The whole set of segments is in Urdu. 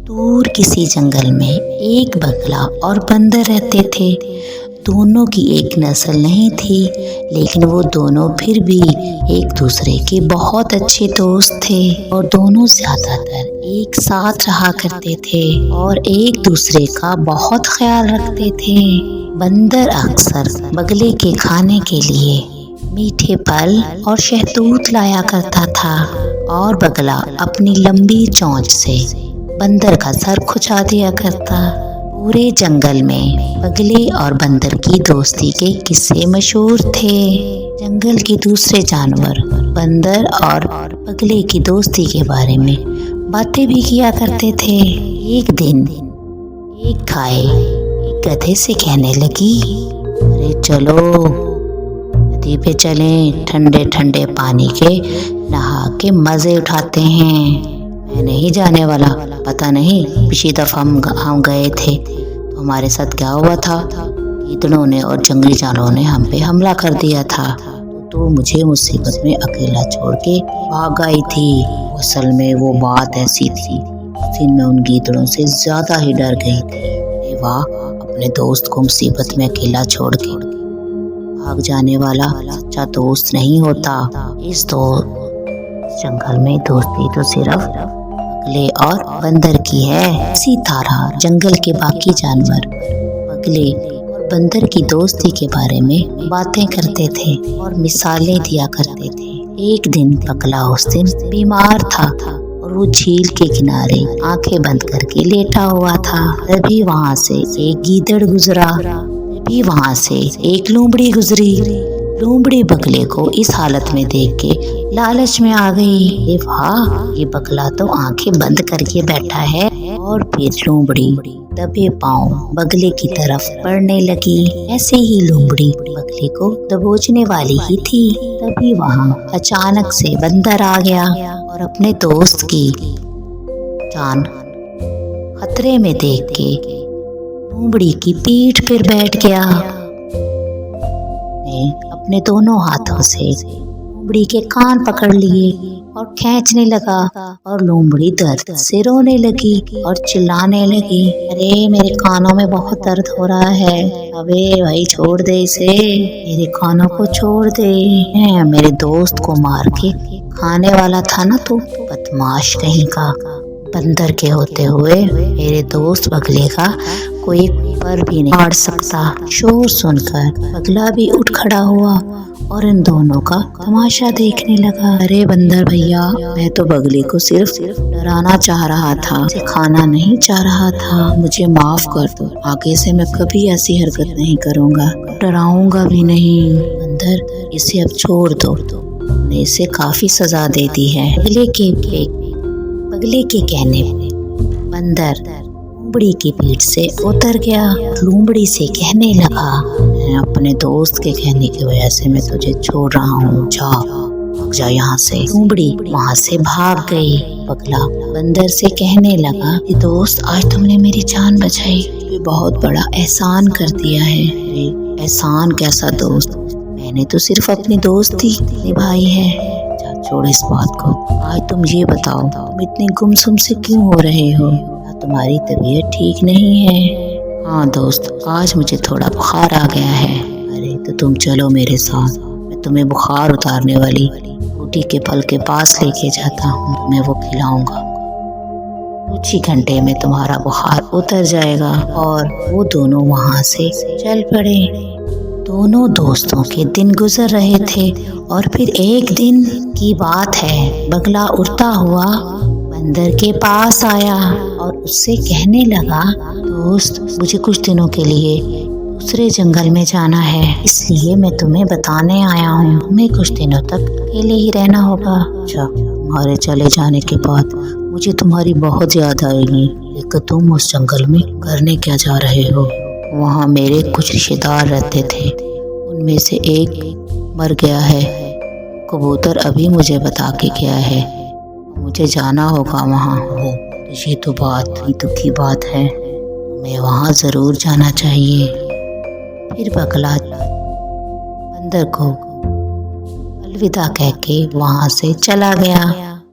دور کسی جنگل میں ایک بگلا اور بندر رہتے تھے۔ دونوں کی ایک نسل نہیں تھی، لیکن وہ دونوں پھر بھی ایک دوسرے کے بہت اچھے دوست تھے اور دونوں زیادہ تر ایک ساتھ رہا کرتے تھے اور ایک دوسرے کا بہت خیال رکھتے تھے۔ بندر اکثر بگلے کے کھانے کے لیے میٹھے پھل اور شہتوت لایا کرتا تھا اور بگلا اپنی لمبی چونچ سے بندر کا سر کھچا دیا کرتا۔ پورے جنگل میں بگلے اور بندر کی دوستی کے قصے مشہور تھے۔ جنگل کے دوسرے جانور بندر اور بگلے کی دوستی کے بارے میں باتیں بھی کیا کرتے تھے۔ ایک دن ایک گائے ایک گدھے سے کہنے لگی، ارے چلو ندی پہ چلیں، ٹھنڈے ٹھنڈے پانی کے نہا کے مزے اٹھاتے ہیں۔ میں نہیں جانے والا، پتہ نہیں پچھلی دفعہ ہم گئے تھے تو ہمارے ساتھ کیا ہوا تھا۔ گیدڑوں نے اور جنگلی جانوروں نے ہم پہ حملہ کر دیا تھا، تو مجھے مصیبت میں اکیلا چھوڑ کے بھاگ آئی تھی۔ اصل میں وہ بات ایسی تھی، اس دن میں ان گیدڑوں سے زیادہ ہی ڈر گئی تھی۔ واہ، اپنے دوست کو مصیبت میں اکیلا چھوڑ کے بھاگ جانے والا سچا دوست نہیں ہوتا۔ اس جنگل میں دوستی تو صرف بگلے اور بندر کی ہے۔ اسی طرح جنگل کے باقی جانور بگلے اور بندر کی دوستی کے بارے میں باتیں کرتے تھے اور مثالیں دیا کرتے تھے۔ ایک دن بگلا اس دن بیمار تھا اور وہ جھیل کے کنارے آنکھیں بند کر کے لیٹا ہوا تھا۔ تبھی وہاں سے ایک گیدڑ گزرا، تبھی وہاں سے ایک لومڑی گزری۔ لومڑی بگلے کو اس حالت میں دیکھ کے لالچ میں آ گئی۔ واہ، یہ بگلا تو آنکھیں بند کر کے بیٹھا ہے۔ اور پھر لومڑی دبے پاؤں بگلے کی طرف بڑھنے لگی۔ ایسے ہی لومڑی بگلے کو دبوچنے والی ہی تھی، تبھی وہاں اچانک سے بندر آ گیا اور اپنے دوست کی جان خطرے میں دیکھ کے لومڑی کی پیٹھ پر بیٹھ گیا۔ اپنے دونوں ہاتھوں سے لومڑی کے کان پکڑ لیے اور کھینچنے لگا اور لومڑی درد سے رونے لگی اور چلانے لگی، ارے میرے کانوں میں بہت درد ہو رہا ہے، ابے بھائی چھوڑ دے اسے، میرے کانوں کو چھوڑ دے، میرے دوست کو مار کے کھانے والا تھا نا تو، بدماش کہیں کا۔ بندر کے ہوتے ہوئے میرے دوست بگلے کا کوئی پر بھی نہیں پاڑ سکتا۔ شور سن کر بگلا بھی اٹھ کھڑا ہوا اور ان دونوں کا تماشا دیکھنے لگا۔ ارے بندر بھیا، میں تو بگلے کو صرف ڈرانا چاہ رہا تھا، اسے کھانا نہیں چاہ رہا تھا، مجھے معاف کر دو، آگے سے میں کبھی ایسی حرکت نہیں کروں گا، ڈراؤں گا بھی نہیں۔ بندر، اسے اب چھوڑ دو، نے اسے کافی سزا دے دی ہے۔ بگلے کے کہنے پہ بندر لومڑی کی پیٹھ سے اتر گیا، لومڑی سے کہنے لگا، اپنے دوست کے کہنے کی وجہ سے میں تجھے چھوڑ رہا ہوں، جا بھاگ جا یہاں سے۔ لومڑی وہاں سے بھاگ گئی۔ بگلا بندر سے کہنے لگا کہ دوست، آج تم نے میری جان بچائی، یہ بہت بڑا احسان کر دیا ہے۔ ارے احسان کیسا دوست، میں نے تو صرف اپنی دوستی نبھائی ہے، چھوڑ اس بات کو۔ آج تم یہ بتاؤ، تم اتنے گمسم سے کیوں ہو رہے ہو؟ تمہاری طبیعت ٹھیک نہیں ہے؟ ہاں دوست، آج مجھے تھوڑا بخار آ گیا ہے۔ ارے تو تم چلو میرے ساتھ، میں تمہیں بخار اتارنے والی بوٹی کے پھل کے پاس لے کے جاتا ہوں، تمہیں وہ کھلاؤں گا، کچھ ہی گھنٹے میں تمہارا بخار اتر جائے گا۔ اور وہ دونوں وہاں سے چل پڑے۔ دونوں دوستوں کے دن گزر رہے تھے اور پھر ایک دن کی بات ہے، بگلا اڑتا ہوا بندر کے پاس آیا اور اس سے کہنے لگا، دوست، مجھے کچھ دنوں کے لیے دوسرے جنگل میں جانا ہے، اس لیے میں تمہیں بتانے آیا ہوں، تمہیں کچھ دنوں تک اکیلے ہی رہنا ہوگا۔ اچھا، تمہارے چلے جانے کے بعد مجھے تمہاری بہت یاد آئے گی، لیکن تم اس جنگل میں کرنے کیا جا رہے ہو؟ وہاں میرے کچھ رشتہ دار رہتے تھے، ان میں سے ایک مر گیا ہے، کبوتر ابھی مجھے بتا کے گیا ہے، مجھے جانا ہوگا وہاں۔ یہ تو دکھ کی بات ہے، میں وہاں ضرور جانا چاہیے۔ پھر بگلا بندر کو الوداع کہہ کے وہاں سے چلا گیا۔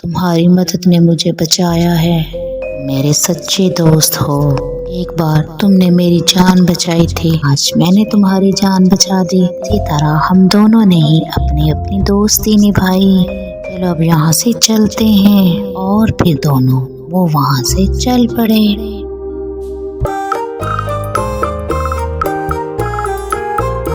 تمہاری مدد نے مجھے بچایا ہے، میرے سچے دوست ہو۔ ایک بار تم نے میری جان بچائی تھی، آج میں نے تمہاری جان بچا دی۔ اسی طرح ہم دونوں نے ہی اپنی اپنی دوستی نبھائی۔ چلو اب یہاں سے چلتے ہیں۔ اور پھر دونوں وہ وہاں سے چل پڑے۔